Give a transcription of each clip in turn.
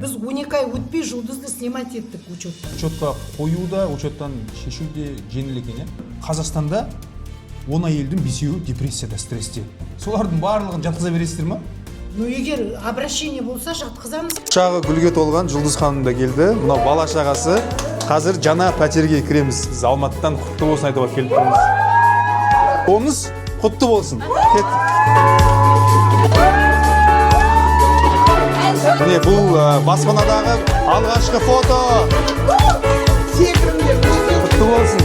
Біз 12 ай өтпей жұлдызды снимать еттік учеттан. Учетқа қою да, учеттан шешу де жеңіл екен. Қазақстанда 10 әйелдің 5-еуі депрессияда, стрессте. Солардың барлығын жатқыза бересіздер ма? Ну егер обращение болса жатқызамыз. Шағы гүлге толған Жұлдыз ханым да келді. Мынау бала шағасы. Қазір жаңа пәтерге кіреміз. Біз Алматыдан құтты болсын айтуға келіп тұрмыз. Қолыңыз құтты болсын. Міне бұл баспанадағы алғашқы фото. Құтты болсын.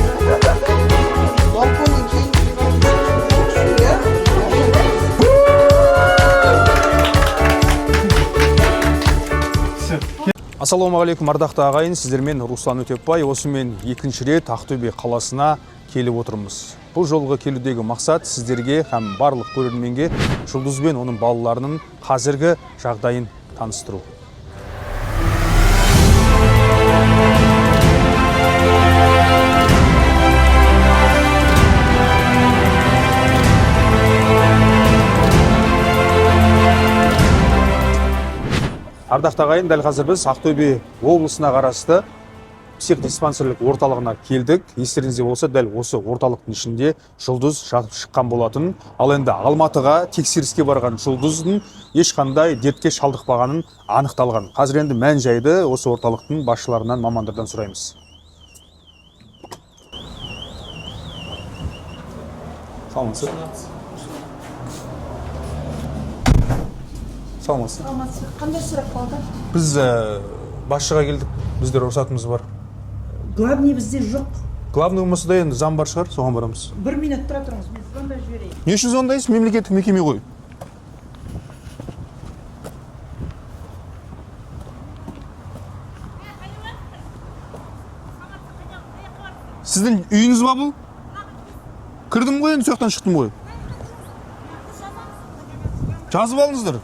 Ассалаумағалейкум, ардақты ағайын, сіздермен Руслан Өтепбай. Осымен екінші рет Ақтөбе қаласына келіп отырмыз. Бұл жолғы келудегі мақсат сіздерге һәм барлық көрерменге Жұлдыз бен оның балаларының қазіргі жағдайын таныстыру. Ардақты ағайын, дәл қазір біз Ақтөбе облысына қарасты психдиспансерлік орталығына келдік. Естеріңізде болса, дәл осы орталықтың ішінде Жұлдыз жатып шыққан болатын. Ал енді Алматыға тексеріске барған Жұлдыздың ешқандай дертке шалдықпағанын анықталған. Қазір енді мән жайды осы орталықтың басшыларынан, мамандардан сұраймыз. Саламатсыз. Саламатсыз. Қандай сұрақ қалды? Біз басшыға келдік. Біздер рұқсатымыз бар. Главный бізде жоқ. Главный болмаса да енді заң бар шығар, соған барамыз. 1 минут тұра тұрыңыз, мен звондап жіберейін. Не үшін звондайсыз? Мемлекеттік мекеме ғой. Сіздің үйіңіз ба бұл? Кірдім ғой, енді сояқтан шықтым ғой. Жазып алыңыздар.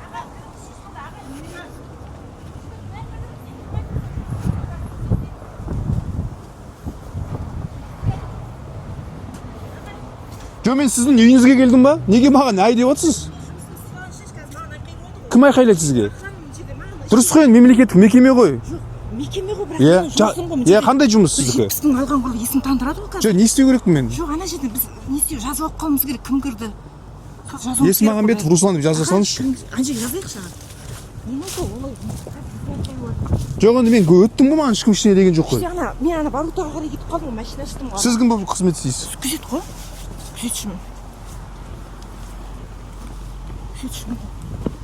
Жо, мен сіздің үйіңізге келдім ба? Неге маған әй деп отырсыз? Кім айқайлайды сізге? Дұрыс қой, мемлекеттік мекеме ғой. Мекеме ғой, бірақ жұмысың ғой. Қандай жұмыс сіздікі? Жетпістің алған ғой, есің тандырады ғой қазір. Жо, не істеу керекпін мен? Жоқ, ана жерде біз не істеу, жазып алып қалуымыз керек, кім кірді? Есмағамбетов Руслан деп жаза салыңызшы. Ана жерге жазайық саған. Болмаса олай. Жоқ, енді мен өттім ғой, маған ешкім ештеңе деген жоқ қой. Мен ана Барутаға қарай кетіп қалдым ғой, машина іштім ғой. Сіз кім болып қызмет істейсіз? Күзет қой. Күзетшімін. Күзетшімін.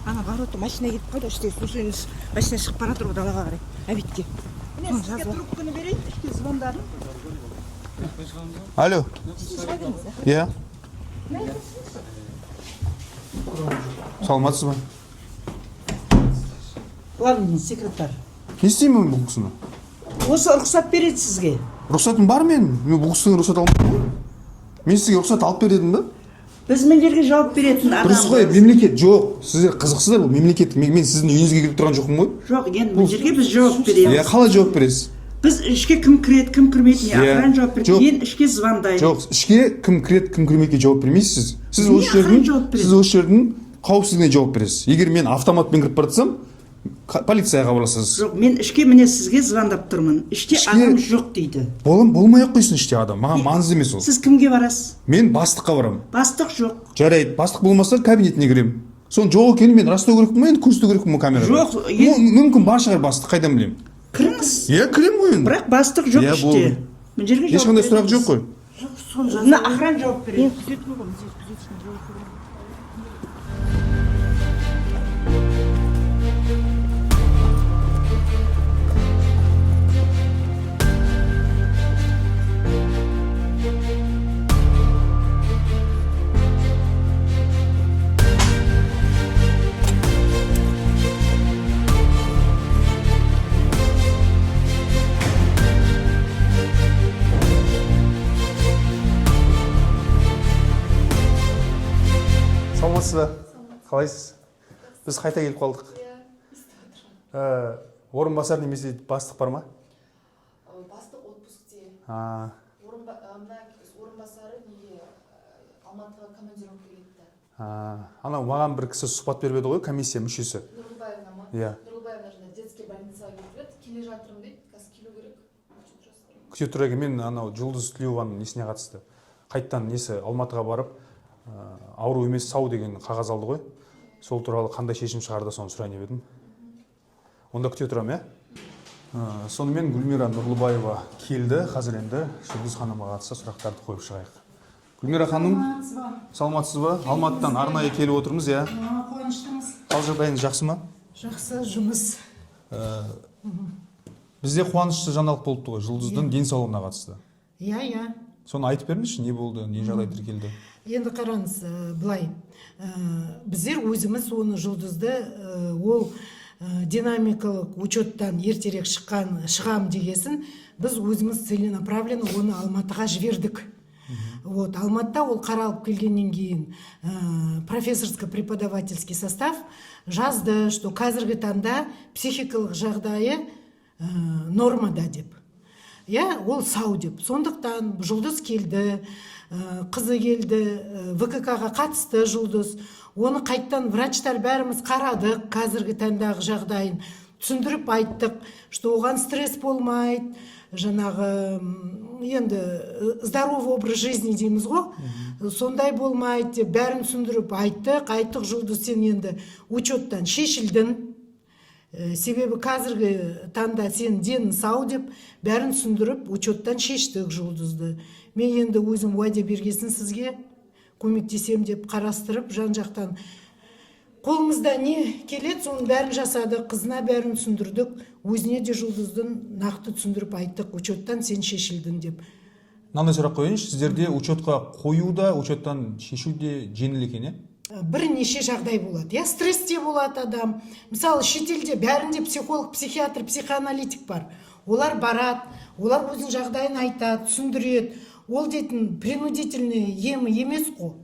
Ана Барута машина кетіп қалды, іште сусойыңыз машина шығып бара тұр ғой далаға қарай. Әбетке. Мен сізге трубканы берейін, ішке звондадым. Алло. Иә. Саламатсыз ба? Главный секретарь. Не істеймін бұл кісіні? Осы рұқсат береді сізге. Рұқсатым бар мен бұл кісінің рұқсат алмадым. Мен сізге рұқсат алып бередім ба? Біз мендерге жауап беретін адам. Дұрыс қой, мемлекет жоқ. Сіздер қызықсыздар, бұл мемлекет. Мен сіздің үйіңізге келіп тұрған жоқпын ғой. Жоқ, енді мендерге біз жауап береміз. Қалай жауап бересіз? Біз ішке кім кіреді, кім кірмейді, охрана жауап береді. Мен ішке звондаймын. Жоқ, ішке кім кіреді, кім кірмейді жауап бермейсіз. Сіз осы жердің қауіпсіздігіне жауап бересіз. Егер мен автоматпен кіріп бара жатсам, полицияға хабарласасыз. Жоқ, мен ішке міне сізге звондап тұрмын. Іште адам жоқ дейді. Болмай-ақ қойсын іште адам. Маған маңызды емес ол. Сіз кімге барасыз? Мен бастыққа барамын. Бастық жоқ. Жарайды, бастық болмаса кабинетіне кіремін. Соның жоқ екенін мен растау керекпін ба, енді көрсету керекпін ба камераға? Жоқ, мүмкін бар шығар бастық, қайдан білемін? Кіріңіз. Кіремін ғой енді. Бірақ бастық жоқ іште. Мына жерге жауап ешқандай сұрақ жоқ қой. Мына охрана жауап береді. Саламатсыз ба? Қалайсыз? Біз қайта келіп қалдық. Орынбасар немесе бастық бар ма? Бастық отпускте. Орынбасары неге Алматыға командировка кетті. Анау маған бір кісі сұхбат беріп еді ғой, комиссия мүшесі. Нұрлыбаевна ма? Иә. Нұрлыбаевна жаңа детский больница операцияға кетіп келе жатырмын дейді, қазір келу керек. күте тұр екен. Мен анау Жұлдыз Тілеуованың несіне қатысты. Қайттан несі Алматыға барып, ауру емес сау деген қағаз алды ғой. Сол туралы қандай шешім шығарды, соны сұрайын деп едім. Онда күте тұрам, иә? Сонымен Гүлмира Нұрлыбаева келді. Қазір енді Жұлдыз ханымға қатысты сұрақтарды қойып шығайық. Гүлмира ханым, саламатсыз ба? Алматыдан арнайы келіп отырмыз, иә? Қуаныштымыз. Қал жағдайыңыз жақсы ма? Жақсы, жұмыс. Бізде қуанышты жаңалық болыпты ғой, Жұлдыздың денсаулығына қатысты. Иә. Соны айтып беріңізші, не болды, не жағдай тіркелді? Енді қараңыз, былай. Біздер өзіміз оны Жұлдызды ол динамикалық учеттан ертерек шығам дегесін, біз өзіміз целенаправленно оны Алматыға жібердік. Вот, Алматыда ол қаралып келгеннен кейін профессорско-преподавательский состав жазды, что қазіргі таңда психикалық жағдайы нормада деп. Ол сау деп. Сондықтан Жұлдыз келді, қызы келді, ВКК-ға қатысты Жұлдыз. Оны қайттан врачтар бәріміз қарадық, қазіргі таңдағы жағдайын түсіндіріп айттық, что оған стресс болмайды, жаңағы енді здоровый образ жизни дейміз ғой, сондай болмайды, бәрін түсіндіріп айттық, Жұлдыз, сен енді учеттан шешілдің. Себебі қазіргі таңда сен денің сау деп, бәрін түсіндіріп, учеттан шештік Жұлдызды. Мен енді өзім уәде бергесін сізге көмектесем деп қарастырып, жан-жақтан қолымызда не келеді, соның бәрін жасадық, қызына бәрін түсіндірдік, өзіне де Жұлдыздың нақты түсіндіріп айттық, учеттан сен шешілдің деп. Мынандай сұрақ қойыңызшы, сіздерде учетқа қою да, учеттан шешу де жеңіл екен, Бірнеше жағдай болады. Стресс те болады адам. Мысалы, шетелде бәрінде психолог, психиатр, психоаналитик бар. Олар барады, олар өзінің жағдайын айтады, түсіндіреді. Ол дейтін принудительный емі емес қой.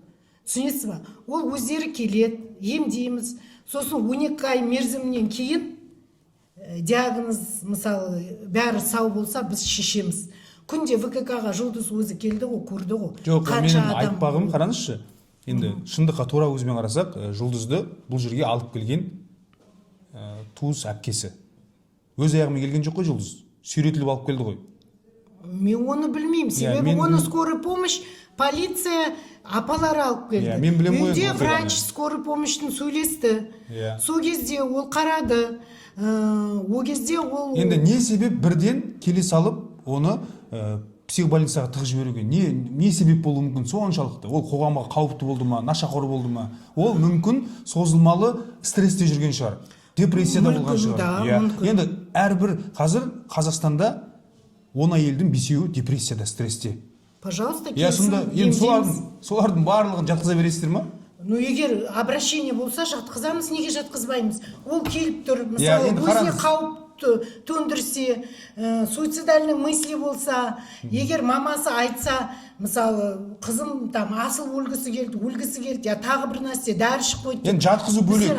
Түсінесіз ба? Ол өздері келеді, емдейміз. Сосын 12 ай мерзімнен кейін диагноз, мысалы, бәрі сау болса, біз шешеміз. Күнде ВКК-ға Жұлдыз өзі келді ғой, көрді ғой. Жоқ, менің айтпағым, қараңызшы. Енді шындыққа тура өзімен қарасақ, Жұлдызды бұл жерге алып келген туыс әпкесі. Өз аяғымен келген жоқ қой Жұлдыз. Сүйретіліп алып келді ғой. Мен оны білмеймін. Себебі оны скорый помощь, полиция апалары алып келді. Мен білем ғой. Үйде врач скорый помощьтің сөйлесті. Сол кезде ол қарады. Ол кезде ол... Енді не себеп бірден келе салып, оны психбольницаға тығып жіберуге не себеп болуы мүмкін соншалықты? Ол қоғамға қауіпті болды ма, нашақор болды ма? Ол мүмкін созылмалы стрессте жүрген шығар, депрессияда болған шығар. Енді әрбір қазір Қазақстанда 10 әйелдің 5-еуі депрессияда, стрессте. Пожалуйста, келсін. Солардың барлығын жатқыза бересіздер ма? Егер обращение болса, жатқызамыз, неге жатқызбаймыз? Ол келіп тұр, мысалы, өзіне қауіп төндірсе, суицидальный мысли болса, егер мамасы айтса, мысалы, қызым там асыл өлгісі келді, я тағы бір нәрсе дәрі ішіп қойды. Енді жатқызу бөлек,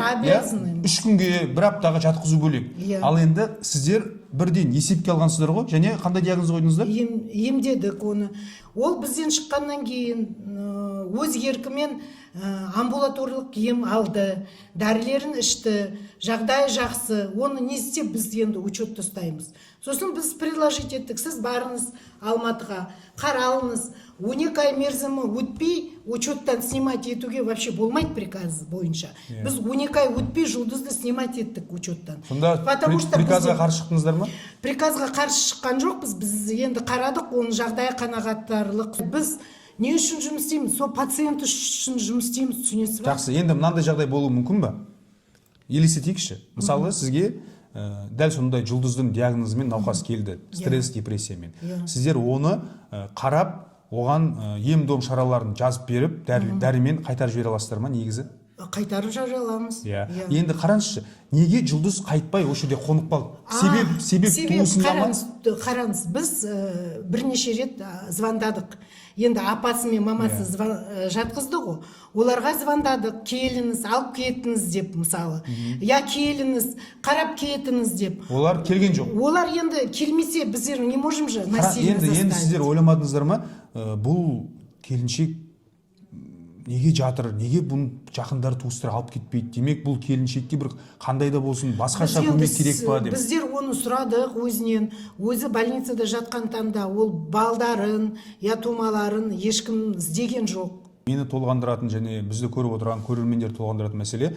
3 күнге, 1 аптаға жатқызу бөлек. Ал енді сіздер бірден есепке алғансыздар ғой, және қандай диагноз қойдыңыздар? Емдедік оны. Ол бізден шыққаннан кейін өз еркімен амбулаторлық ем алды, дәрілерін ішті, жағдай жақсы. Оны не істеп біз енді учетты ұстаймыз. Сосын біз предложить еттік, сіз барыңыз Алматыға, қаралыңыз, 12 ай мерзімі өтпей, учеттан снимать етуге вообще болмайды приказ бойынша. Біз 12 ай өтпей Жұлдызды снимать еттік учеттан. Сонда приказға қарсы шықтыңыздар ма? Приказға қарсы шыққан жоқпыз, біз енді қарадық, оның жағдайы қанағаттарлық. Біз не үшін жұмыс істейміз? Сол пациент үшін жұмыс істейміз, түсінесіз ба? Жақсы, енді мынандай жағдай болуы мүмкін ба? Елестетейікші. Мысалы, сізге дәл сондай Жұлдыздың диагнозымен науқас келді, стресс, депрессиямен. Сіздер оны қарап, оған ем-дом шараларын жазып беріп, дәрімен қайтарып жібере аласыздар ма негізі? Қайтарып жібере аламыз. Енді қараңызшы, неге Жұлдыз қайтпай осы жерде қонып қалды? Себеп туысында ма? Қараңыз, біз бірнеше рет звондадық. Енді апасы мен мамасы жатқызды ғой. Оларға звондадық, келіңіз, алып кетіңіз деп, мысалы. Я келіңіз, қарап кетіңіз деп. Олар келген жоқ. Олар енді келмесе, біздер не можем же насильно заставить. Енді сіздер ойламадыңыздар ма? Бұл келіншек неге жатыр, неге бұны жақындар туыстары алып кетпейді? Демек бұл келіншекке бір қандай да болсын басқаша көмек керек па деп. Біздер оны сұрадық өзінен. Өзі больницада жатқан таңда ол балдарын, тумаларын ешкім іздеген жоқ. Мені толғандыратын және бізді көріп отырған көрермендер толғандыратын мәселе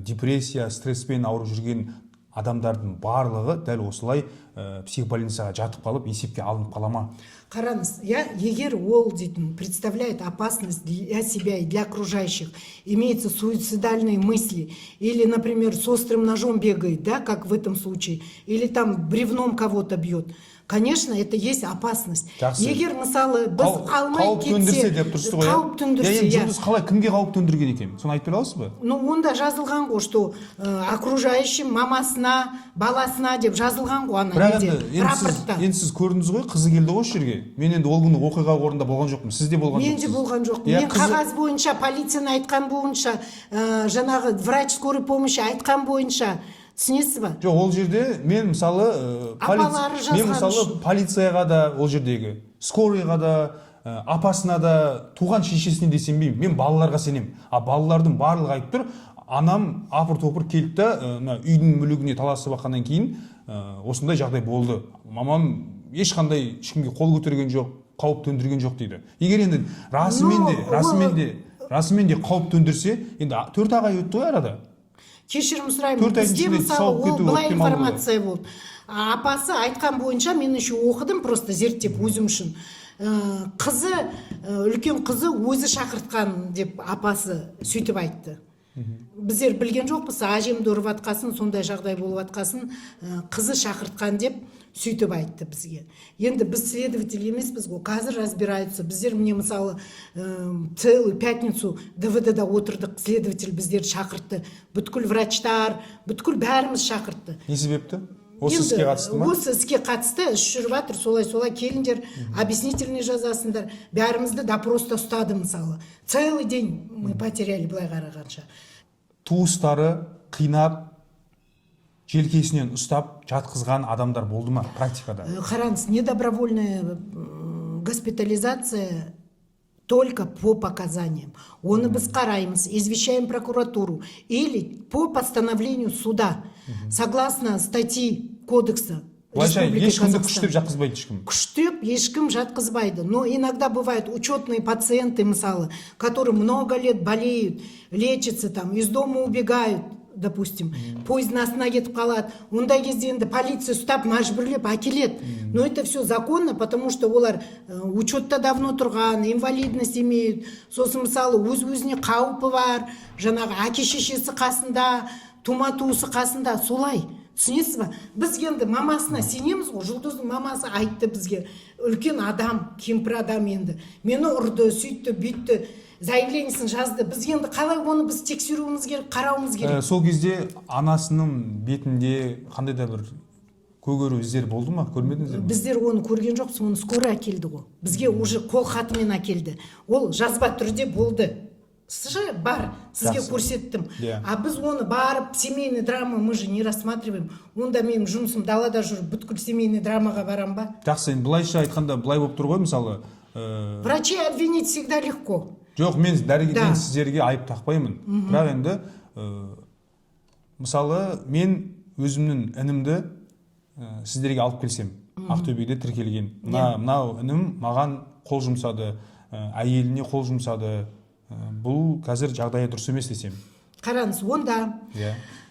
депрессия, стресспен ауырып жүрген адамдардың барлығы дәл осылай психбольницаға жатып қалып есепке алынып қала ма? Қараңыз, егер ол дейтін представляет опасность для себя и для окружающих, имеются суицидальные мысли, или, например, с острым ножом бегает, да, как в этом случае, или там бревном кого-то бьет, конечно, это есть опасность. Егер мысалы біз алмай кетсе, қауіп төндірсе, жұлдыз қалай кімге қауіп төндірген екен? Соны айтып бере аласыз ба? Ну, онда жазылған ғой, что окружающим мамасына, баласына деп жазылған ғой ана неде, рапортта. Енді сіз көрдіңіз ғой, қызы келді ғой жерге. Мен енді ол күні оқиға орнында болған жоқпын. Сіз де болған жоқсыз. Мен де болған жоқпын. Мен қағаз бойынша, полицияны айтқан бойынша, жаңағы врач скорой помощи айтқан бойынша, түсінесіз ба? Жоқ, ол жерде мен мысалы полицияға да, ол жердегі скорыйға да, апасына да, туған шешесіне де сенбеймін. Мен балаларға сенемін. Балалардың барлығы айтып тұр, анам апыр-топыр келді да үйдің мүлігіне таласып баққаннан кейін осындай жағдай болды. Мамам ешқандай ешкімге қол көтерген жоқ, қауіп төндірген жоқ дейді. Егер енді расымен де қауіп төндірсе, енді 4 ай өтті ғой арада. Кешірім сұраймын, бізде мысалы ол былай информация болды. Апасы айтқан бойынша мен еще оқыдым, просто зерттеп өзім үшін. Қызы, үлкен қызы өзі шақыртқан деп апасы сөйтіп айтты. Біздер білген жоқпыз, әжемді ұрып атқасын, сондай жағдай болып атқасын, қызы шақыртқан деп сөйтіп айтты бізге. Енді біз следователь емеспіз ғой, қазір разбираются. Біздер мне мысалы целую пятницу ДВД-да отырдық, следователь біздер шақыртты. Бүткіл врачтар, бүткіл бәріміз шақыртты. Не себепті? Осы іске қатысты ма? Осы іске қатысты, іс жүріп жатыр, солай келіңдер, объяснительный жазасыңдар. Бәрімізді допроста ұстады мысалы. Целый день мы потеряли былай қарағанша. Туыстары қинап, желкесінен ұстап жатқызған адамдар болды ма практикада? Қараңыз, недобровольная госпитализация только по показаниям. Оны біз қараймыз, извещаем прокуратуру или по постановлению суда, согласно статьи кодекса Республики Казахстан. Күштеп жатқызбайды ешкім. Күштеп ешкім жатқызбайды. Но иногда бывают учетные пациенты, мысалы, которые много лет болеют, лечатся там, из дома убегают, допустим, поездың астына кетіп қалады. Ондай кезде енді полиция ұстап мәжбүрлеп әкеледі. Но это все законно, потому что олар учетта давно тұрған, инвалидность имеют. Сосын мысалы өз-өзіне қаупі бар, жаңағы әке-шешесі қасында, тума-туысы қасында, солай. Түсінесіз ба? Біз енді мамасына сенеміз ғой, Жұлдыздың мамасы айтты бізге, үлкен адам, кемпір адам енді. Мені ұрды, сөйтті, бүйтті, заявлениесін жазды. Біз енді қалай оны біз тексеруіміз керек, қарауымыз керек. Сол кезде анасының бетінде қандай да бір көгеру іздер болды ма? Көрмедіңіздер ме? Біздер оны көрген жоқпыз, оны скорый әкелді ғой. Бізге уже қол хатымен әкелді. Ол жазба түрде болды. Бар, сізге көрсеттім. А біз оны барып, семейный драма мы же не рассматриваем. Онда менің жұмысым далада жүріп, бүткіл семейный драмаға барам ба? Жақсы, былайша айтқанда, былай болып тұр ғой, мысалы. Врачей обвинить всегда легко. Жоқ, мен дәрігерден сіздерге айып тақпаймын. Бірақ енді, мысалы, мен өзімнің інімді сіздерге алып келсем, Ақтөбеде тіркелген. Мынау інім маған қол жұмсады, әйеліне қол жұмсады. Бұл қазір жағдайы дұрыс емес десем. Қараңыз, онда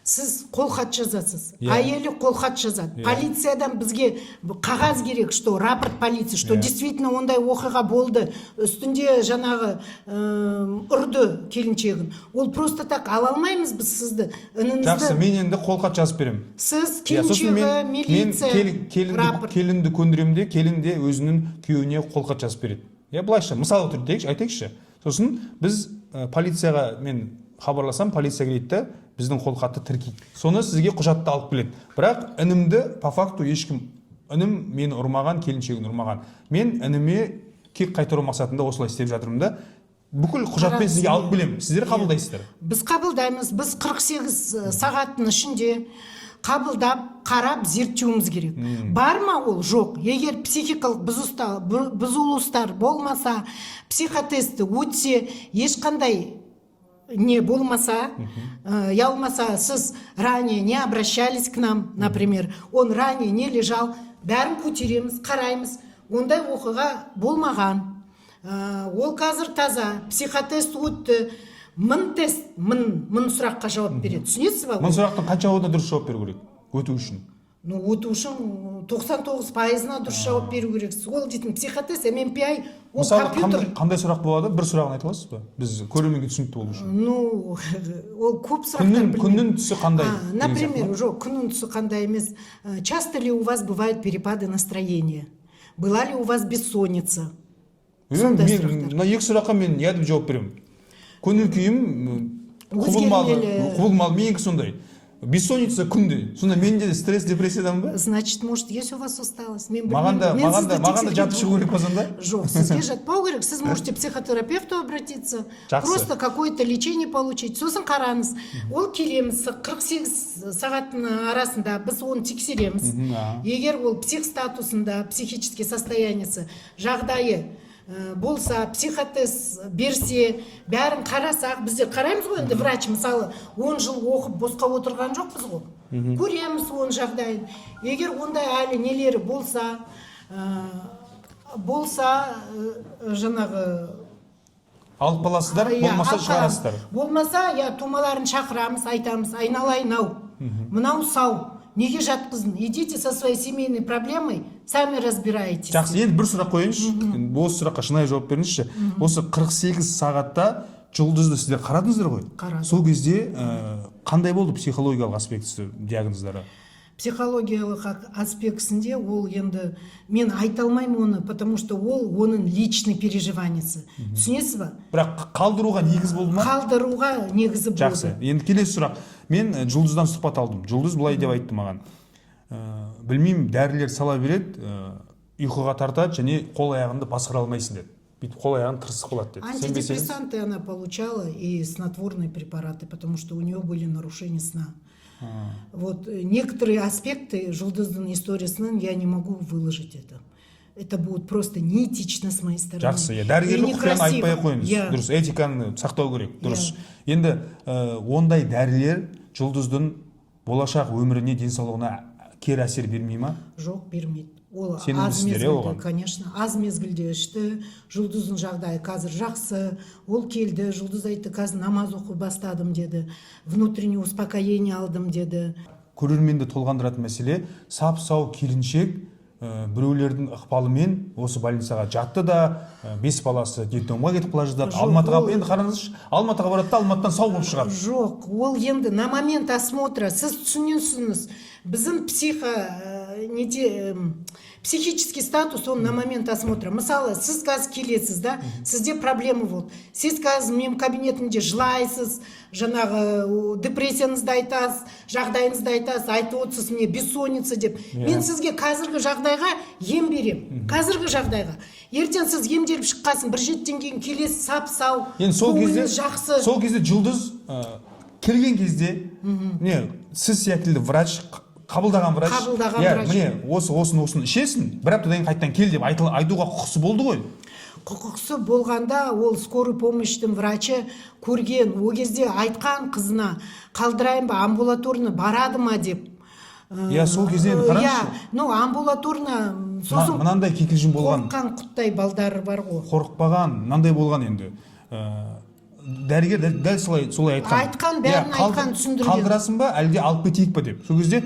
сіз қолхат жазасыз, әйелі қолхат жазады. Полициядан бізге қағаз керек, что рапорт полиции, что действительно ондай оқиға болды, үстінде жаңағы ұрды келіншегін. Ол просто так ала алмаймыз біз сізді, ініңізді. Жақсы, мен енді қолхат жазып берем. Сіз келіншегі, милиция, рапорт. Келінді көндіремде, келін де өзінің күйеуіне қолхат жазып береді. Былайша, мысалы түрде айтайықшы. Сосын біз полицияға мен хабарласам, полиция келеді, біздің қолхатты тіркейді. Соны сізге құжатты алып келеді. Бірақ інімді по факту ешкім, інім мені ұрмаған, келіншегін ұрмаған. Мен ініме кек қайтару мақсатында осылай істеп жатырмын да, бүкіл құжатпен сізге алып келемін. Сіздер қабылдайсыздар. Біз қабылдаймыз. Біз 48 сағаттың ішінде қабылдап қарап зерттеуіміз керек. Бар ма ол? Жоқ. Егер психикалық бұзылыстар болмаса, психотесті өтсе, ешқандай не болмаса, я болмаса, сіз ранее не обращались к нам, например, он ранее не лежал, бәрін көтереміз, қараймыз, ондай оқиға болмаған. Ол қазір таза, психотест өтті, мың сұраққа жауап береді. Түсінесіз ба? Мың сұрақтың қаншауына дұрыс жауап беру керек өту үшін? Өту үшін 99%-ына дұрыс жауап беру керек. Ол дейтін психотест, MMPI, ол мысалы, компьютер. қандай сұрақ болады? Бір сұрағын айта аласыз ба? Біз көрерменге түсінікті болу үшін. Ол көп сұрақтар. Күннің түсі қандай? Например, жоқ, күннің түсі қандай емес. Часто ли у вас бывают перепады настроения? Была ли у вас бессонница? Мына екі сұраққа мен не деп жауап беремін? Көңіл күйім құбылмалы, менікі сондай. Бессонница күнде. Сонда менде де стресс, депрессиядан ба? Значит, может, есть у вас усталость? Маған да жатып шығу керек па сонда? Жоқ, сізге жатпау керек. Сіз можете к психотерапевту обратиться, просто какое-то лечение получить. Сосын қараңыз. Ол келеміз, 48 сағаттың арасында біз оны тексереміз. Егер ол псих статусында, психический состояниесі, жағдайы болса, психотест берсе, бәрін қарасақ, біздер қараймыз ғой, енді врач мысалы 10 жыл оқып босқа отырған жоқпыз ғой. Көреміз оның жағдайын. Егер ондай әлі нелері болса, жаңағы алып қаласыздар, болмаса шығарасыздар. Болмаса, тумаларын шақырамыз, айтамыз, айналайын ау, мынау сау. Неге жатқызын? Идите со своей семейной проблемой, сами разбираетесь. Жақсы, енді бір сұрақ қойыңызшы. Осы сұраққа шынайы жауап беріңізші. Осы 48 сағатта жұлдызды сіздер қарадыңыздар ғой? Қарадым. Сол кезде қандай болды психологиялық аспектісі диагноздары? Психологиялық аспектісінде ол енді мен айта алмаймын оны, потому что ол оның личный переживаниесі. Түсінесіз ба? Бірақ қалдыруға негіз болды ма? Қалдыруға негізі болды. Жақсы. Енді келесі сұрақ. Мен жұлдыздан сұхбат алдым. Жұлдыз былай деп айтты маған. Білмеймін, дәрілер сала береді, ұйқыға тартады және қол аяғыңды басқара алмайсың деді. Бүйтіп қол аяғың тырысып қалады деді. Антидепрессанты она получала и снотворные препараты, потому что у нее были нарушения сна. Вот некоторые аспекты жұлдыздың историясынан я не могу выложить это. Это будет просто неэтично с моей стороны. Жақсы, дәрігерлік құпияны айтпай қойыңыз. Дұрыс, этиканы сақтау керек. Дұрыс. Енді ондай дәрілер жұлдыздың болашақ өміріне, денсаулығына кері әсер бермей ма? Жоқ, бермейді. Ол аз мезгілде, конечно, аз мезгілде ішті, жұлдыздың жағдайы қазір жақсы, ол келді, жұлдыз айтты, қазір намаз оқи бастадым деді, внутреннее успокоение алдым деді. Көрерменді толғандыратын мәселе, сап-сау келіншек біреулердің ықпалымен осы больницаға жатты да, 5 баласы детдомға кетіп қала жаздады. Алматыға, енді қараңызшы, Алматыға барады да, Алматыдан сау болып шығады. Жоқ, ол енді на момент осмотра сіз түсінесіңіз, біздің психический статус, он на момент осмотра. Мысалы, сіз қазір келесіз, да, сізде проблема болды. Сіз қазір менің кабинетімде жылайсыз, жаңағы депрессияңызды айтасыз, жағдайыңызды айтасыз, айтып отырсыз, мне бессонница деп. Мен сізге қазіргі жағдайға ем берем. Қазіргі жағдайға. Ертең сіз емделіп шыққасын, бір жеттен кейін келесіз, сап-сау, көңіліңіз жақсы. Сол кезде жұлдыз келген кезде, сіз секілді врач, қабылдаған врач, міне осыны ішесің, бір аптадан кейін қайттан кел деп айтуға құқысы болды ғой. Құқысы болғанда ол скорый помощьтың врачы көрген, о кезде айтқан қызына қалдырайын ба, амбулаторны барады ма деп. Сол кезде қараңызшы. Амбулаторна мынандай кикілжің болған. Қорыққан құттай балдары бар ғой. Қорықпаған, мынандай болған енді. Дәрігер дәл солай айтқан, бәрін айтқан, түсіндірген. Қалдырасың ба, әлде алып кетейік па деп. Сол кезде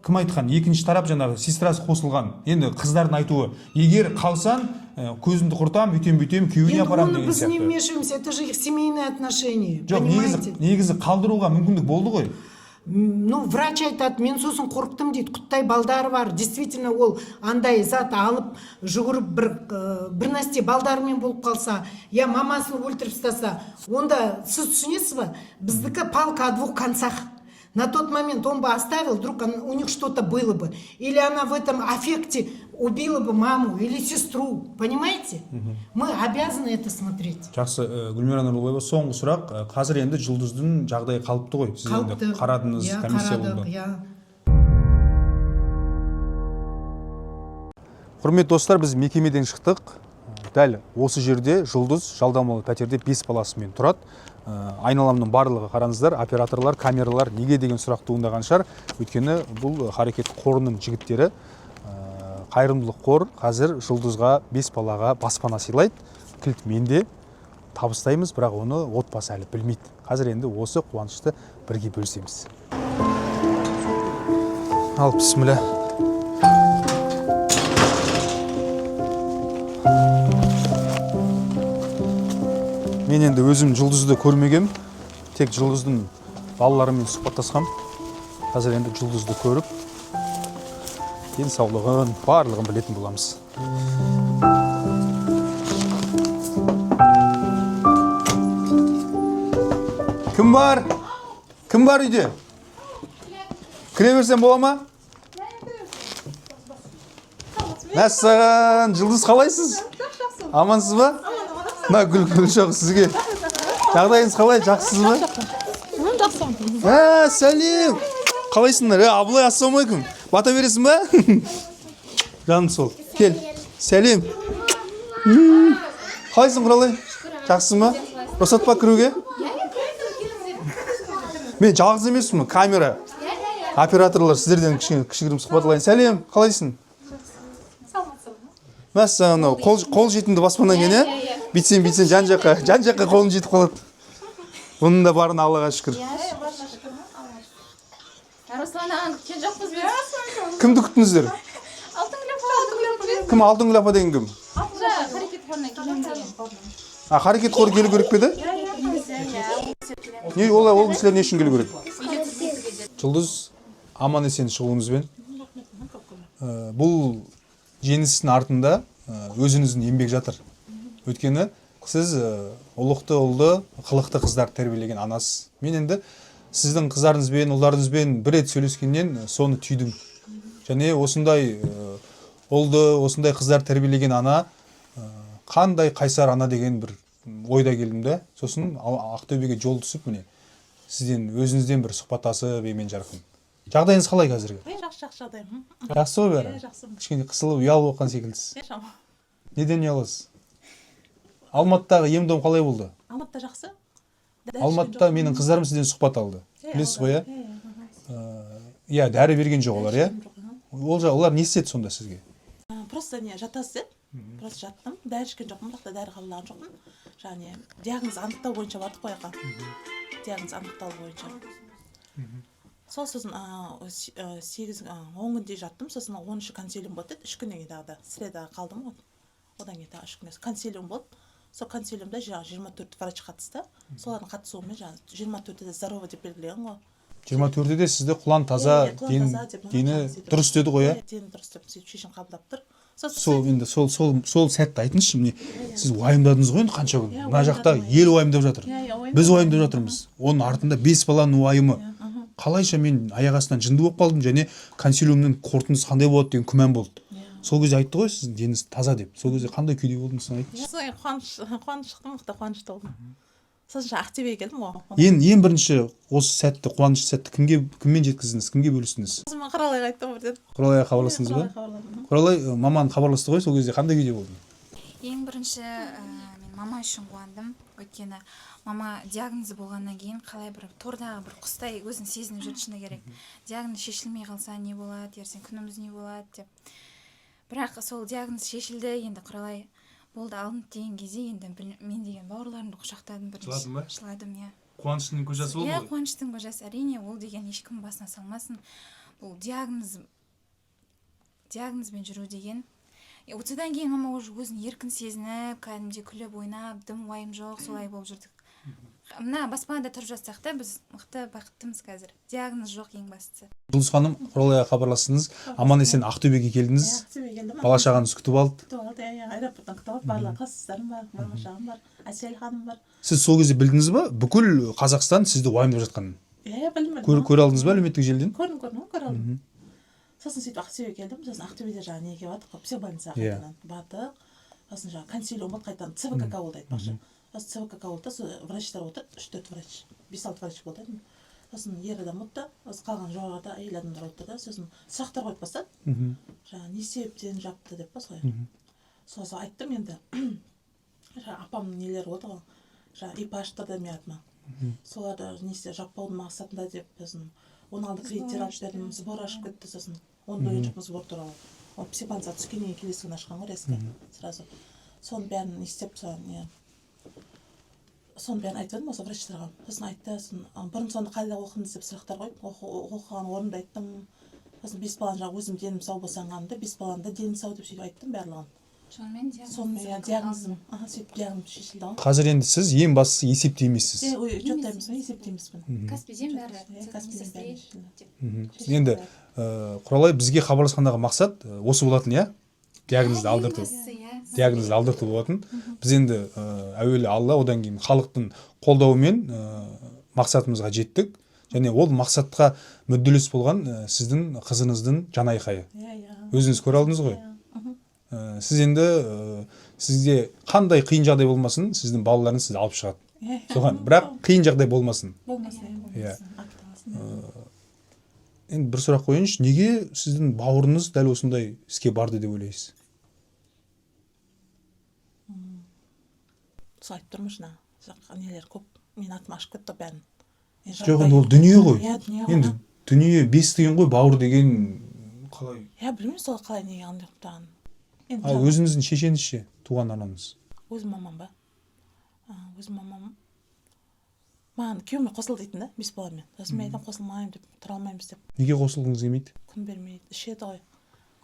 кім айтқан? Екінші тарап жаңағы сестрасы қосылған. Енді қыздардың айтуы, егер қалсаң, көзімді құртам, бүйтем, күйеуіне апарам деген сияқты. Енді оны біз не вмешиваемся, это же их семейные отношения. Жоқ, негізі қалдыруға мүмкіндік болды ғой. Врач айтады, мен сосын қорықтым дейді, құттай балдары бар. Действительно, ол андай зат алып, жүгіріп бір нәрсе балдарымен болып қалса, я мамасын өлтіріп стаса, онда сіз түсінесіз ба? Біздікі палка о двух концах. На тот момент он бы оставил, вдруг у них что-то было бы. Или она в этом аффекте убила бы маму или сестру. Понимаете? Мы обязаны это смотреть. Жақсы, Гүлмира Нұрлыбаева, соңғы сұрақ. Қазір енді жұлдыздың жағдайы қалыпты ғой. Сіз енді қарадыңыз, комиссия болды. Қарадық, Құрметті достар, біз мекемеден шықтық. Дәл осы жерде Жұлдыз жалдамалы пәтерде 5 баласымен тұрады. Айналамның барлығы қараңыздар, операторлар, камералар неге деген сұрақ туындаған шығар. Өйткені бұл Харекет қорының жігіттері, қайырымдылық қор қазір Жұлдызға 5 балаға баспана сыйлайды. Кілт менде, табыстаймыз, бірақ оны отбасы әлі білмейді. Қазір енді осы қуанышты бірге бөлісеміз. Ал, бісміллә. Мен енді өзім Жұлдызды көрмегем, тек Жұлдыздың балаларымен сұхбаттасқам. Қазір енді Жұлдызды көріп, денсаулығын, барлығын білетін боламыз. Кім бар? Кім бар үйде? Кіре берсем бола ма? Мәссаған, Жұлдыз қалайсыз? Амансыз ба? На, гүл жоқ сізге. Жағдайыңыз қалай? Жақсысыз ба? Жақсы. Сәлем. Қалайсыңдар? Абылай, ассалаумалейкум. Бата бересің ба? Жаным сол. Кел. Сәлем. Қалайсың, Құралай? Жақсысың ба? Рұқсат па кіруге? Мен жалғыз емеспін, камера. Операторлар сіздерден кішігірім сұхбат алайын. Сәлем. Қалайсың? Мәссаған, қол жетімді баспадан кене? Битсен, жан-жаққа қолын жетіп қалады. Бұның да барын Аллаға шүкір. Руслан ағаң күткен жоқпыз бе? Кімді күттіңіздер? Кім Алтынгүл апа деген кім? Харекет қорына келем деген. Харекет қоры келу керек пе еді? Не, ол кісілер не үшін келу керек? Жұлдыз, аман есен шығуыңызбен. Бұл жеңістің артында өзіңіздің еңбек жатыр. Өйткені сіз ұлықты ұлды, қылықты қыздар тәрбиелеген анасыз. Мен енді сіздің қыздарыңызбен, ұлдарыңызбен бір рет сөйлескеннен соны түйдім. Және осындай ұлды, осындай қыздар тәрбиелеген ана қандай қайсар ана деген бір ойда келдім де. Сосын Ақтөбеге жол түсіп, міне сізден өзіңізден бір сұхбаттасып, емен жарқын. Жағдайыңыз қалай қазіргі? Жақсы жағдайым. Жақсы ғой бәрі? Кішкене қысылып, ұялып оққан секілдісіз. Неден ұяласыз? Алматыдағы ем-дом қалай болды? Алматыда жақсы. Алматыда менің қыздарым сізден сұхбат алды. Білесіз ғой, иә? Дәрі берген жоқ олар, иә? Олар не істеді сонда сізге? Просто не жатасыз, просто жаттым. Дәрі ішкен жоқпын, бірақ та дәрі қабылдаған жоқпын. Және диагноз анықтау бойынша бардық қой аға. Диагноз анықтау бойынша. Сол сосын 10 күнде жаттым, сосын 13 консилиум болды. 3 күннен кейін дағы среда қалдым ғой. Одан кейін 3 күнде консилиум болды. Сол консилиумда 24 врач қатысты. Солардың қатысуымен 24-де здорово деп белгілеген ғой. 24-де сізді құлан таза, дені дұрыс деді ғой, иә? Дені дұрыс деп шешім қабылдап тұр. Сол сәтті айтыңызшы, міне сіз уайымдадыңыз ғой енді қанша күн. Мына жақта ел уайымдап жатыр. Біз уайымдап жатырмыз. Оның артында 5 баланың уайымы. Қалайша мен аяқ астынан жынды болып қалдым, және консилиумның қорытындысы қандай болады деген күмән болды. Сол кезде айтты ғой сіздің деніңіз таза деп. Сол кезде қандай күйде болдыңыз айтыңызшы. Қуанышты болдым. Сосын Ақтөбеге келдім ғой. Ең бірінші осы сәтті, қуанышты сәтті кіммен жеткіздіңіз, кімге бөлістіңіз? Құралайға айттым бірден. Құралайға хабарластыңыз ба? Құралай маман хабарласты ғой, сол кезде қандай күйде болды? Ең бірінші мен мама үшін қуандым. Өйткені мама диагнозы болғаннан кейін қалай бір тордағы бір құстай өзін сезініп жүр шыны керек. Диагноз шешілмей қалса не болады, ертең күніміз не болады деп. Бірақ сол диагноз шешілді, енді Құралай болды алынды деген кезде енді мен деген бауырларымды құшақтадым бірінші. Жыладың ба? Жыладым, иә. Қуаныштың көз жасы болды ғой? Иә, қуаныштың көз жасы. Әрине, ол деген ешкім басына салмасын. Бұл диагнозбен жүру деген. Содан кейін мама уже өзін еркін сезініп, кәдімгідей күліп ойнап, дым уайым жоқ, солай болып жүрдік. Мына баспанада тұрып жатсақ та біз мықты бақыттымыз қазір. Диагноз жоқ ең бастысы. Жұлдыз ханым, Құралайға хабарластыңыз, аман есен Ақтөбеге келдіңіз. Бала шағаңыз күтіп алды. Аэропорттан күтіп алып, барлық қыз-қыздарым бар, бала шағам бар, Әсел ханым бар. Сіз сол кезде білдіңіз ба? Бүкіл Қазақстан сізді уайымдап жатқанын. Иә, білдім. Көре алдыңыз ба әлеуметтік желіден? Көрдім, көре алдым. Сосын сөйтіп Ақтөбеге келдім, сосын Ақтөбеде жаңағы неге бардық, психбольницаға қайтадан бардық. Сосын жаңағы консилиум болды, қайтадан ЦВКК болды айтпақшы. Сосын ЦВКК болды, врачтар отыр, 3-4 врач, 5-6 врач болды айтым. Сосын ер адам отты, қалған жоғарыда әйел адамдар отты да, сосын сұрақтар қойып бастады. жаңағы не себептен жапты деп па солай. Сосын айттым енді жаңағы апамның нелері болды ғой, жаңағы ИП аштырды мен атыма. Соларды несе жаппаудың мақсатында деп біздің 16 кредиттер алып бердім, сбор ашып кетті сосын. Оны да өтіп сбор туралы. Ол психбанкқа түскеннен кейін келесі күні ашқан ғой резко сразу. Соның бәрін не істеп не соның бәрін айтып едім осы врачтарға. Сосын айтты, бұрын сонда қайда оқыдыңыз деп сұрақтар қойып, оқыған орнымда айттым. Сосын 5 баланы жаңағы өзім денім сау болсанғанымда 5 баланы да денім сау деп сөйтіп айттым барлығын. Сонымен диагнозым, сөйтіп диагноз шешілді ғой. Қазір енді сіз ең бастысы есептеймісіз. Жоқтаймыз, есептеймізбін. Каспиден бәрі Енді Құралай бізге хабарласқандағы мақсат осы болатын, иә? Диагнозды алдырту. Диагнозды алдырту болатын. Біз енді әуелі Алла, одан кейін халықтың қолдауымен мақсатымызға жеттік. Және ол мақсатқа мүдделес болған сіздің қызыңыздың жанайқайы. Өзіңіз көре алдыңыз ғой. Сіз енді сізде қандай қиын жағдай болмасын, сіздің балаларыңыз сізді алып шығады. Соған, бірақ қиын жағдай болмасын. Иә. Енді бір сұрақ қойыңызшы, неге сіздің бауырыңыз дәл осындай іске барды деп ойлайсыз? Сол айтып тұрмын жаңа. Нелер көп. Мен атым ашып кетті бәрін. Жоқ, енді ол дүние ғой. Енді дүние бес деген ғой, бауыр деген қалай? Білмеймін сол қалай неге андай қылып тұрғанын. Ал өзіңіздің шешеңіз ше, туған анаңыз? Өзім мамам ба? Өзім мамам маған күйеуіме қосыл дейтін да, 5 баламен. Сосын мен айтам қосылмаймын деп, тұра алмаймыз деп. Неге қосылғыңыз келмейді? Күн бермейді, ішеді ғой.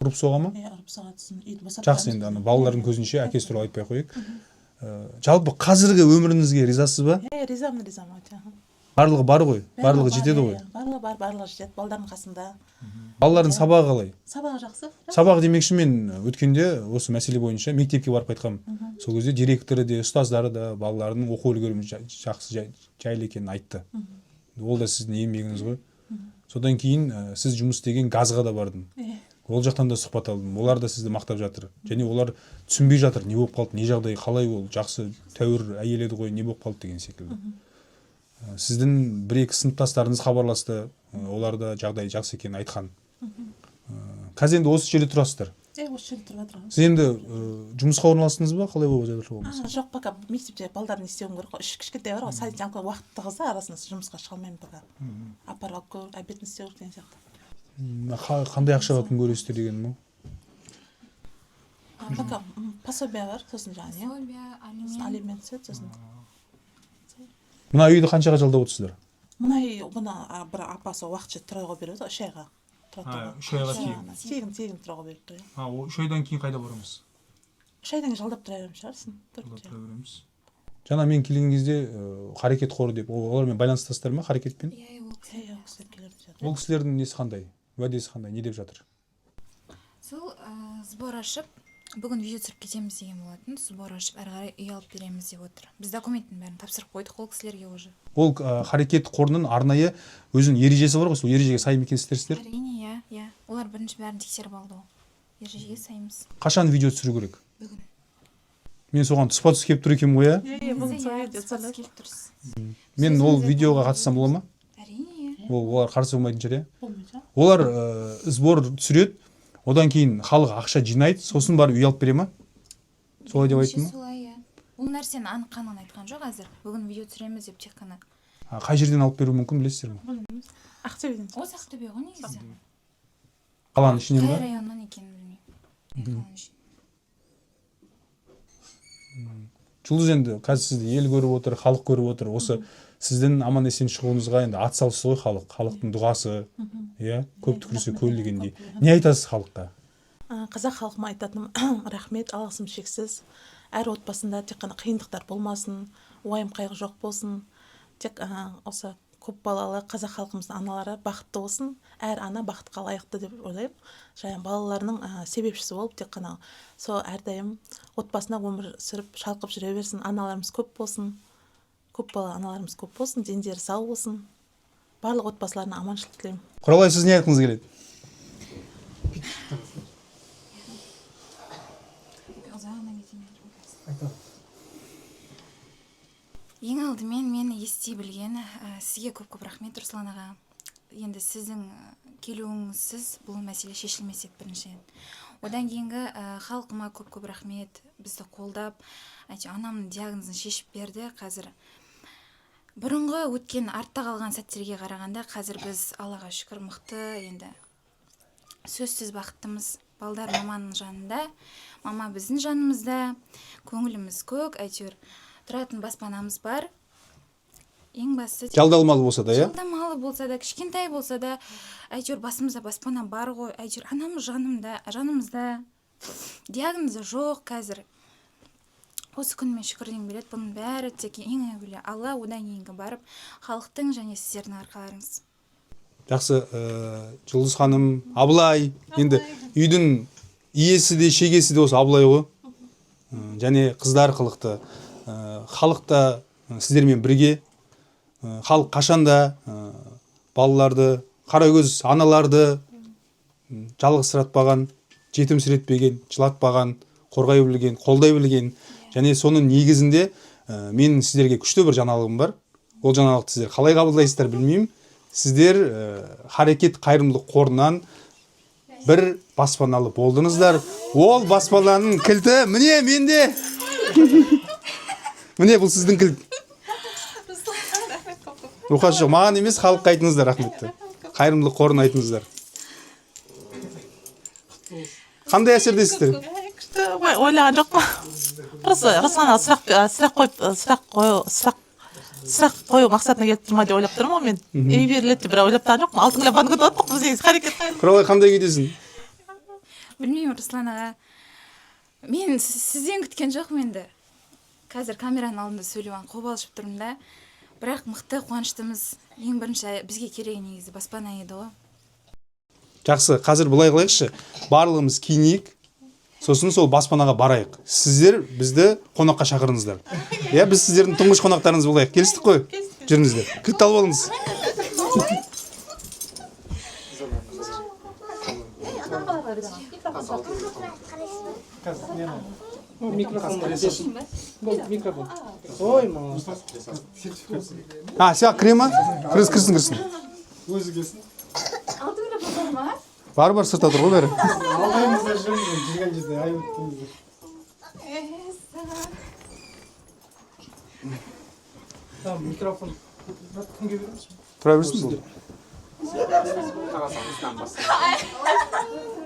Ұрып соға ма? Ұрып соғады, сосын үйді босатып. Жақсы, енді балалардың көзінше әкесі туралы айтпай қояйық. Жалпы қазіргі өміріңізге ризасыз ба? Ризамын өте. Барлығы бар ғой, барлығы жетеді ғой. Барлығы бар, барлығы жетеді. Балдардың қасында. Балалардың сабағы қалай? Сабағы жақсы. Сабағы демекші, мен өткенде осы мәселе бойынша мектепке барып қайтқам. Сол кезде директоры да, ұстаздары да балалардың оқу үлгерімі жақсы жайлы екенін айтты. Ол да сіздің еңбегіңіз ғой. Содан кейін сіз жұмыс істеген газға да бардым. Ол жақтан да сұхбат алдым. Олар да сізді мақтап жатыр. Және олар түсінбей жатыр, не болып қалды, не жағдай, қалай ол жақсы тәуір әйел еді ғой, не болып қалды деген секілді. Сіздің бір-екі сыныптастарыңыз хабарласты, олар да жағдай жақсы екенін айтқан. Қазір енді осы жерде тұрасыздар. Осы жерде тұрып жатырмын. Сіз енді жұмысқа орналастыңыз ба, қалай болып жатыр болмаса? Жоқ, пока мектепте балдарын істеуім керек қой. Кішкентай бар ғой, садик жаңағы уақыт тығызса арасында жұмысқа шыға алмаймын пока. Апарып алып көріп, обедін істеу керек деген сияқты. Қандай ақшаға күн көресіздер дегенім ол? Пока пособие бар, сосын жаңағы. Алимент түседі, сосын. Мына үйді қаншаға жалдап отырсыздар? Мына үй, бір апасы уақытша тұрауға береді, 3 айға. 3 айға тегін тұрауға беріп тұр. 3 айдан кейін қайда барамыз? 3 айдан кейін жалдап тұра береміз шығарсың. Жаңа мен келген кезде Харекет қоры деп, олармен байланыстасыздар ма, Харекетпен? Ол кісілердің несі қандай? Уәдесі қандай? Не деп жатыр? Сол сбор ашып, бүгін видео түсіріп кетеміз деген болатын. Сбор ашып, әрі қарай үй алып береміз деп отыр. Біз документтің бәрін тапсырып қойдық ол кісілерге уже. Ол Харекет қорының арнайы өзінің ережесі бар ғой, сол ережеге сай ма екенсіздер? Әрине, иә. Олар бірінші бәрін тексеріп алды ол. Ережеге саймыз. Қашан видео түсіру керек? Бүгін. Мен соған тұспа-тұс келіп тұр екенмін ғой, мен ол видеоға қатыссам бола ма? Әрине. Олар қарсы болмайтын шығар, иә? Олар сбор түсіреді, одан кейін халық ақша жинайды, сосын барып үй алып бере ма? Солай деп айттым ма? Солай, иә. Бұл нәрсені анық қанығын айтқан жоқ әзір. Бүгін видео түсіреміз деп тек қана. Қай жерден алып беру мүмкін, білесіздер ме? Ақтөбеден. Осы Ақтөбе ғой негізі. Қаланың ішінен Қай ба? районнан екенін білмеймін. Жұлдыз, енді қазір сізді ел көріп отыр, халық көріп отыр. Осы сіздің аман есен шығуыңызға енді атсалысыз ғой халық. Халықтың дұғасы, иә, көп түкірсе көл дегендей. Не айтасыз халыққа? Қазақ халқыма айтатыным рахмет, алғысым шексіз. Әр отбасында тек қана қиындықтар болмасын, уайым қайғы жоқ болсын. Тек осы көп балалы қазақ халқымыздың аналары бақытты болсын. Әр ана бақытқа лайықты деп ойлаймын. Жаңа балаларының себепшісі болып тек қана сол әрдайым отбасына өмір сүріп шалқып жүре берсін. Аналарымыз көп болсын. Көп балалы аналарымыз көп болсын, дендері сау болсын. Барлық отбасыларына аманшылық тілеймін. Құралай, сіз не айтқыңыз келеді? Ең алдымен мені ести білген сізге көп-көп рахмет, Руслан аға. Енді сіздің келуіңізсіз бұл мәселе шешілмес еді біріншіден. Одан кейінгі халқыма көп рахмет, бізді қолдап, анамның диагнозын шешіп берді. Қазір бұрынғы өткен артта қалған сәттерге қарағанда қазір біз Аллаға шүкір мықты, енді сөзсіз бақыттымыз. Балдар маманың жанында, мама біздің жанымызда, көңіліміз көк, әйтеуір тұратын баспанамыз бар. Ең бастысы жалдалмалы болса да, жалдамалы болса да, кішкентай болса да, әйтеуір басымызда баспана бар ғой, әйтеуір анамыз жанымызда, диагнозы жоқ қазір. Осы күніме шүкірден береді, бұның бәрі тек ең әуелі Алла, одан кейінгі барып халықтың және сіздердің арқаларыңыз. Жақсы, Жұлдыз ханым, Абылай, енді үйдің иесі де шегесі де осы Абылай ғой. Және қыздар қылықты. Халықта сіздермен бірге, халық қашанда балаларды, қарагөз аналарды жалғызсыратпаған, жетімсіретпеген, жылатпаған, қорғай білген, қолдай білген. Және соның негізінде менің сіздерге күшті бір жаңалығым бар. Ол жаңалықты сіздер қалай қабылдайсыздар білмеймін. Сіздер Харекет қайырымдылық қорынан бір баспаналы болдыңыздар. Ол баспананың кілті міне менде. Міне бұл сіздің кілт. Рухат жоқ, маған емес, халыққа айтыңыздар рахметті. Қайырымдылық қорын айтыңыздар. Қандай әсердесіздер? Ойлаған жоқпын. Расулана сұрақ қою мақсатына келіп тұрма деп ойлап тұрмын ғой мен. Үй беріледі деп ойлап тұрған жоқпын. Алтын лабанға тоқтық біз Харекет қайырымдылық. Құралай, қандай күйдесің? Білмеймін, Руслан аға. Мен сізден күткен жоқпын енді. Қазір камераның алдында сөйлеуін қобалжып тұрмын да. Бірақ мықты қуаныштымыз. Ең бірінші бізге керек негізі баспана еді ғой. Жақсы, қазір бұлай қылайықшы. Барлығымыз киінейік. Сосын сол баспанаға барайық. Сіздер бізді қонаққа шақырыңыздар. Біз сіздердің тұңғыш қонақтарыңыз болайық. Келістік қой? Жүріңіздер. Кілт алып алыңыз. Сяқ крема? Кірсін. Өзі келсін. Бар сыртта тұр ғой бәрі. Алдаймызда жүрген жерде ай өттіңіздер. Микрофон кімге береміз? Тұра берсін бұл.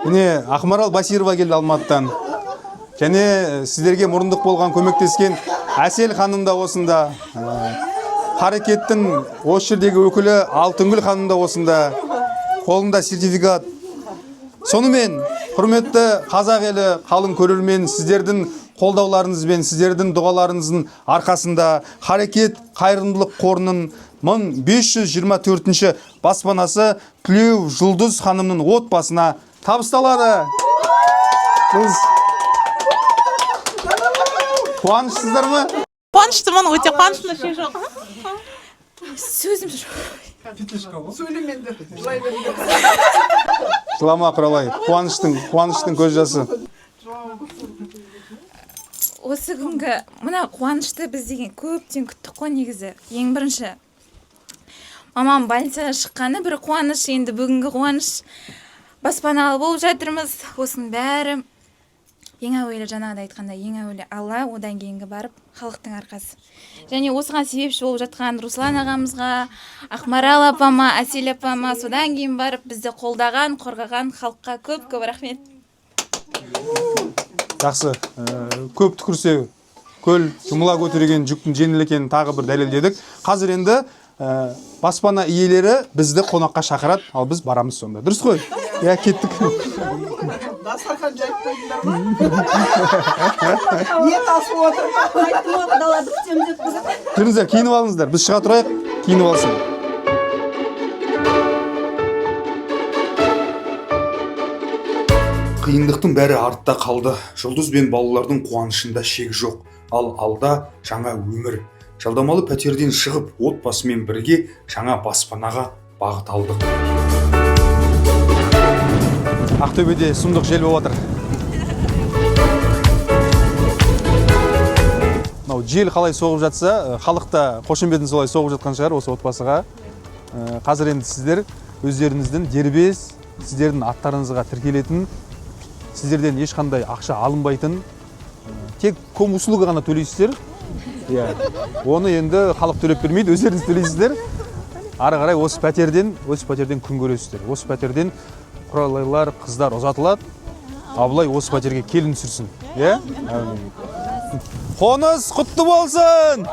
Міне Ақмарал Басирова келді Алматыдан. Және сіздерге мұрындық болған көмектескен Әсел ханым да осында. Харекеттің осы жердегі өкілі Алтынгүл ханым да осында. Қолында сертификат. Сонымен, құрметті қазақ елі, қалың көрермен, сіздердің қолдауларыңызбен, сіздердің дұғаларыңыздың арқасында Харекет қайырымдылық қорының 1524-ші баспанасы Тілеу Жұлдыз ханымның отбасына табысталады. Қуаныштысыздар ма? Қуаныштымын, өте қуанышты шек жоқ. Сөзім жоқ. Сөйлеменді, жылай берді. Жылама, Құралай. Қуаныштың көз жасы. Осы күнгі мына қуанышты біз деген көптен күттік қой негізі. Ең бірінші мамам больницадан шыққаны бір қуаныш, енді бүгінгі қуаныш. Баспаналы болып жатырмыз. Осының бәрі ең әуелі жаңағыда айтқанда ең әуелі Алла, одан кейінгі барып халықтың арқасы. Және осыған себепші болып жатқан Руслан ағамызға, Ақмарал апама, Әсел апама, содан кейін барып бізді қолдаған, қорғаған халыққа көп рахмет. Жақсы, көп түкірсе көл жұмыла көтерген жүктің жеңіл екенін тағы бір дәлелдедік. Қазір енді баспана иелері бізді қонаққа шақырады, ал біз барамыз сонда. Дұрыс қой? Кеттік. Дастархан жайып қойдыңдар ма? Не тасып отыр ма? Айттым ғой, далада күтемін деп тұр. Жүріңіздер, киініп алыңыздар. Біз шыға тұрайық, киініп алсын. Қиындықтың бәрі артта қалды. Жұлдыз бен балалардың қуанышында шек жоқ. Ал алда жаңа өмір. Жалдамалы пәтерден шығып, отбасымен бірге жаңа баспанаға бағыт алдық. Ақтөбеде сұмдық жел болып жатыр. Жел қалай соғып жатса, халықта қошембетін солай соғып жатқан шығар осы отбасыға. Қазір енді сіздер өздеріңіздің дербес сіздердің аттарыңызға тіркелетін, сіздерден ешқандай ақша алынбайтын, тек ком услуга ғана төлейсіздер. Оны енді халық төлеп бермейді, өздеріңіз төлейсіздер. Ары қарай осы пәтерден күн көресіздер. Осы пәтерден құралайлар, қыздар ұзатылады. Абылай осы пәтерге келін сүрсін. Қоныс құтты болсын!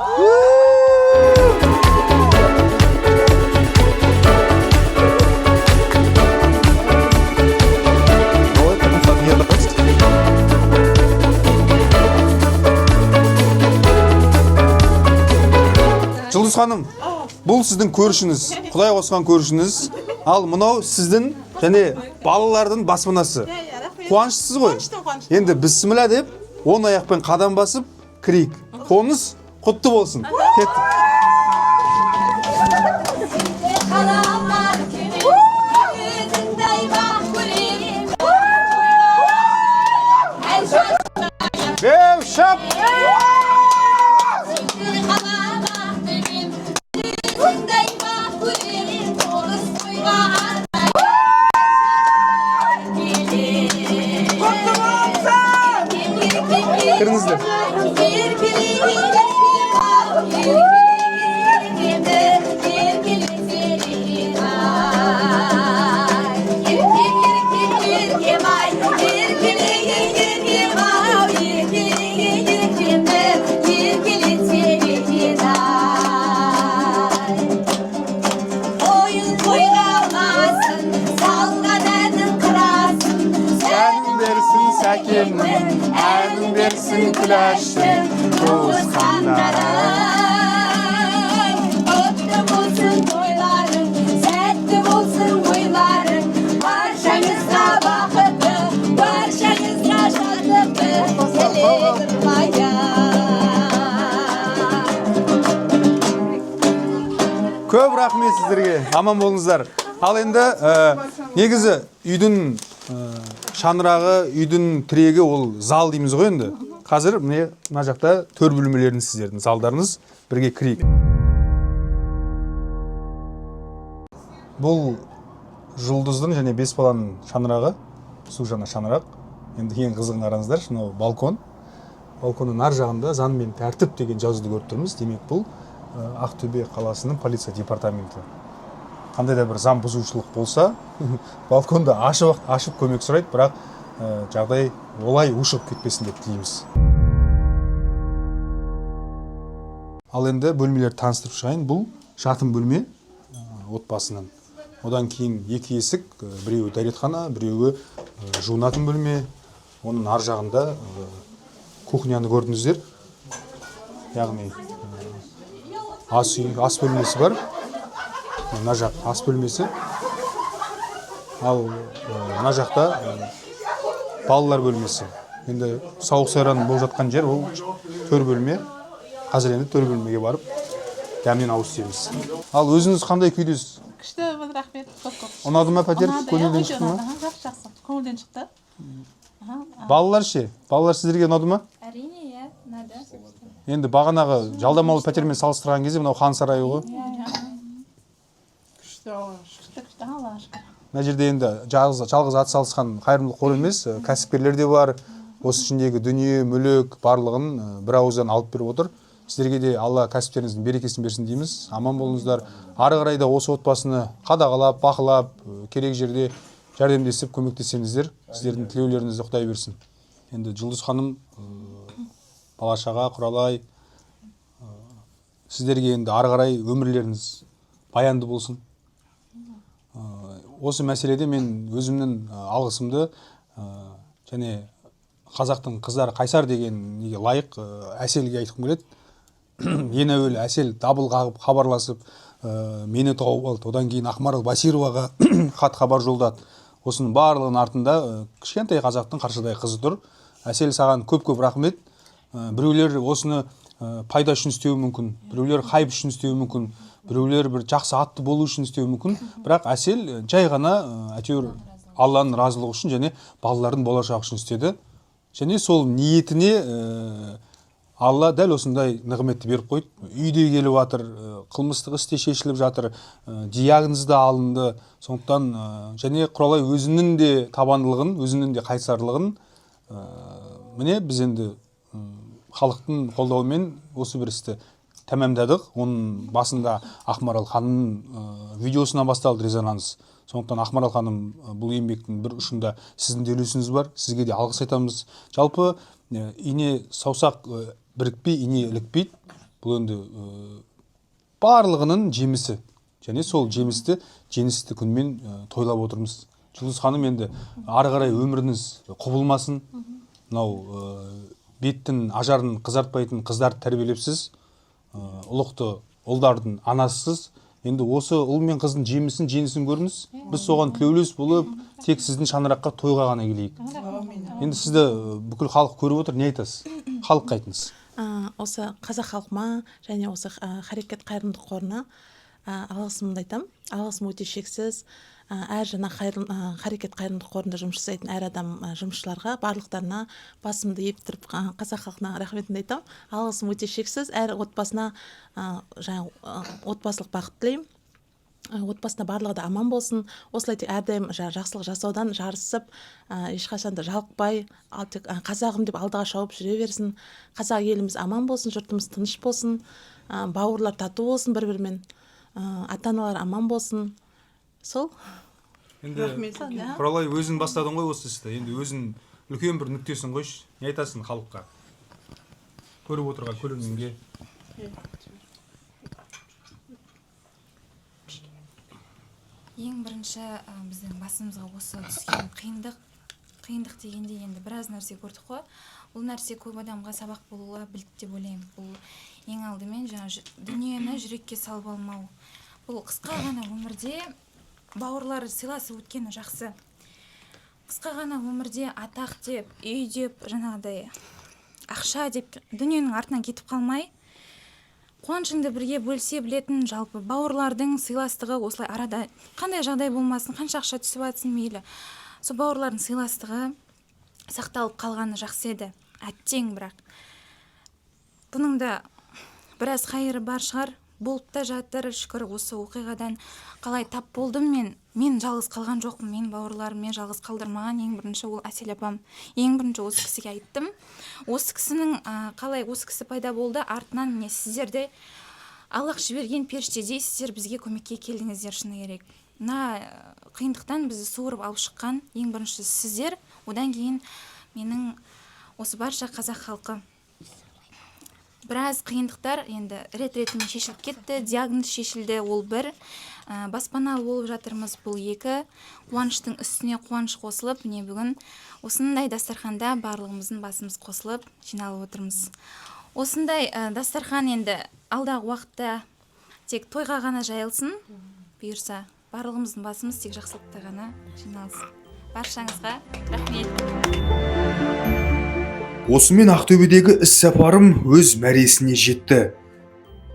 Жұлдыз ханым, бұл сіздің көршіңіз, Құдай қосқан көршіңіз. Ал мынау сіздің және балалардың баспанасы. Қуаныштысыз ғой? Енді бісміллә деп, 10 аяқпен қадам басып, кірейік. Қоныс құтты болсын. Кеттік. Беу, шап! Kırmızı. Әнің берсін күләшін туысқандарың. Құтты болсын тойларың, сәтті болсын ойларың. Баршаңызға бақытты, баршаңызға шаттықты тілегім көп рахмет сіздерге. Аман болыңыздар. Ал енді негізі үйдің шаңырағы, үйдің тірегі ол зал дейміз ғой енді. Қазір мына жақта төр бөлмелерін сіздердің залдарыңыз, бірге кірейік. Бұл жұлдыздың және 5 баланың шаңырағы, су жаңа шаңырақ. Енді ең қызығын қараңыздар, мынау балкон. Балконның ар жағында заң мен тәртіп деген жазуды көріп тұрмыз. Демек бұл Ақтөбе қаласының полиция департаменті. Қандай да бір заң бұзушылық болса, балконда ашып көмек сұрайды, бірақ жағдай олай ушығып кетпесін деп тілейміз. Ал енді бөлмелерді таныстырып шығайын. Бұл жатын бөлме отбасынан. Одан кейін 2 есік, біреуі дәретхана, біреуі жуынатын бөлме. Оның ар жағында кухняны көрдіңіздер. Яғни ас бөлмесі бар. Мына жақ ас бөлмесі. Ал мына жақта балалар бөлмесі. Енді сауық сайран болып жатқан жер ол төр бөлме. Қазір енді төр бөлмеге барып дәмнен ауыз тиеміз. Ал өзіңіз қандай күйдесіз? Күшті, рахмет. Ұнады ма пәтер? Көңілден шықты ма? Жақсы, көңілден шықты. Балалар ше? Балалар сіздерге ұнады ма? Әрине, иә, ұнады. Енді бағанағы жалдамалы пәтермен салыстырған кезде мынау хан сарайы ғой. Мына жерде енді жалғыз ат салысқан қайырымдылық қор емес, кәсіпкерлер де бар. Осы ішіндегі дүние, мүлік барлығын бір ауыздан алып беріп отыр. Сіздерге де Алла кәсіптеріңіздің берекесін берсін дейміз. Аман болыңыздар. Ары қарай да осы отбасыны қадағалап, бақылап, керек жерде жәрдемдесіп көмектесеңіздер, сіздердің тілеулеріңізді Құдай берсін. Енді Жұлдыз ханым, бала-шаға, Құралай, сіздерге енді ары қарай өмірлеріңіз баянды болсын. Осы мәселеде мен өзімнің алғысымды және қазақтың қыздары қайсар деген неге лайық Әселге айтқым келеді. Ең әуелі Әсел дабыл қағып хабарласып, мені тауып алды. Одан кейін Ақмарал Басироваға хат хабар жолдады. Осының барлығының артында кішкентай қазақтың қаршадай қызы тұр. Әсел, саған көп-көп рахмет. Біреулер осыны пайда үшін істеуі мүмкін, біреулер хайп үшін істеуі мүмкін, біреулер бір жақсы атты болу үшін істеуі мүмкін. Бірақ Әсел жай ғана әйтеуір Алланың разылығы үшін және балалардың болашағы үшін істеді. Және сол ниетіне Алла дәл осындай нығметті беріп қойды. Үйде келіп жатыр, қылмыстық істе шешіліп жатыр, диагноз да алынды. Сондықтан және Құралай өзінің де табандылығын, өзінің де қайсарлығын міне біз енді халықтың қолдауымен осы бір істі тәмамдадық. Оның басында Ақмарал ханымның видеосынан басталды резонанс. Сондықтан Ақмарал ханым бұл еңбектің бір ұшында сіздің де үлесіңіз бар. Сізге де алғыс айтамыз. Жалпы ине саусақ бірікпей, ине ілікпейді. Бұл енді барлығының жемісі. Және сол жемісті жеңісті күнмен тойлап отырмыз. Жұлдыз ханым, енді ары қарай өміріңіз құбылмасын. Мынау беттің ажарын қызартпайтын қыздарды тәрбиелепсіз. Ұлықты ұлдардың анасысыз. Енді осы ұл мен қыздың жемісін, жеңісін көріңіз. Біз соған тілеулес болып, тек сіздің шаңыраққа тойға ғана келейік. Енді сізді бүкіл халық көріп отыр, не айтасыз? Халыққа айтыңыз. Осы қазақ халқыма және осы Харекет қайырымдылық қорына алғысымды айтамын. Алғысым өте шексіз. Әр жаңа Харекет қайырымдылық қорында жұмыс жасайтын әр адам жұмысшыларға, барлықтарына басымды иіп тұрып қазақ халқына рахметімді айтамын. Алғысым өте шексіз. Әр отбасына отбасылық бақыт тілеймін. Отбасына барлығы да аман болсын. Осылай тек әрдайым жақсылық жасаудан жарысып, ешқашан да жалықпай, тек қазағым деп алдыға шауып жүре берсін. Қазақ еліміз аман болсын, жұртымыз тыныш болсын, бауырлар тату болсын бір-бірімен, ата-аналар аман болсын. Сол. Енді Құралай өзің бастадың ғой осы істі. Енді өзің үлкен бір нүктесін қойшы. Не айтасың халыққа? Көріп отырған көрерменге. Ең бірінші біздің басымызға осы түскен қиындық дегенде енді біраз нәрсе көрдік қой. Бұл нәрсе көп адамға сабақ болуға білді деп ойлаймын. Бұл ең алдымен дүниені жүрекке салып алмау. Бұл қысқа ғана өмірде бауырлар сыйласып өткені жақсы. Қысқа ғана өмірде атақ деп, үй деп, жаңағыдай ақша деп дүниенің артынан кетіп қалмай, қуанышыңды бірге бөлісе білетін жалпы бауырлардың сыйластығы осылай арада қандай жағдай болмасын, қанша ақша түсіп жатсын мейлі. Сол бауырлардың сыйластығы сақталып қалғаны жақсы еді. Әттең бірақ. Бұның да біраз қайыры бар шығар. Болып та жатыр, шүкір, осы оқиғадан қалай тап болдым мен жалғыз қалған жоқпын. Мен бауырларым мен жалғыз қалдырмаған. Ең бірінші ол Әсел апам. Ең бірінші осы кісіге айттым. Осы кісінің қалай осы кісі пайда болды, артынан міне сіздер де Аллах жіберген періштедей сіздер бізге көмекке келдіңіздер, шыны керек. Мына қиындықтан бізді суырып алып шыққан ең бірінші сіздер, одан кейін менің осы барша қазақ халқы. Біраз қиындықтар енді рет-ретімен шешіліп кетті, диагноз шешілді, ол бір. Баспаналы болып жатырмыз, бұл екі. Қуаныштың үстіне қуаныш қосылып, міне бүгін осындай дастарханда барлығымыздың басымыз қосылып, жиналып отырмыз. Осындай дастархан енді алдағы уақытта тек тойға ғана жайылсын, бұйырса барлығымыздың басымыз тек жақсылықта ғана жиналсын. Баршаңызға рахмет. Осымен Ақтөбедегі іс-сапарым өз мәресіне жетті.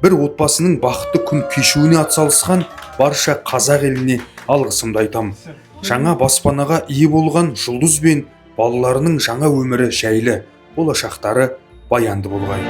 Бір отбасының бақытты күн кешуіне атсалысқан барша қазақ еліне алғысымды айтамын. Жаңа баспанаға ие болған Жұлдыз бен балаларының жаңа өмірі жайлы, болашақтары баянды болғай.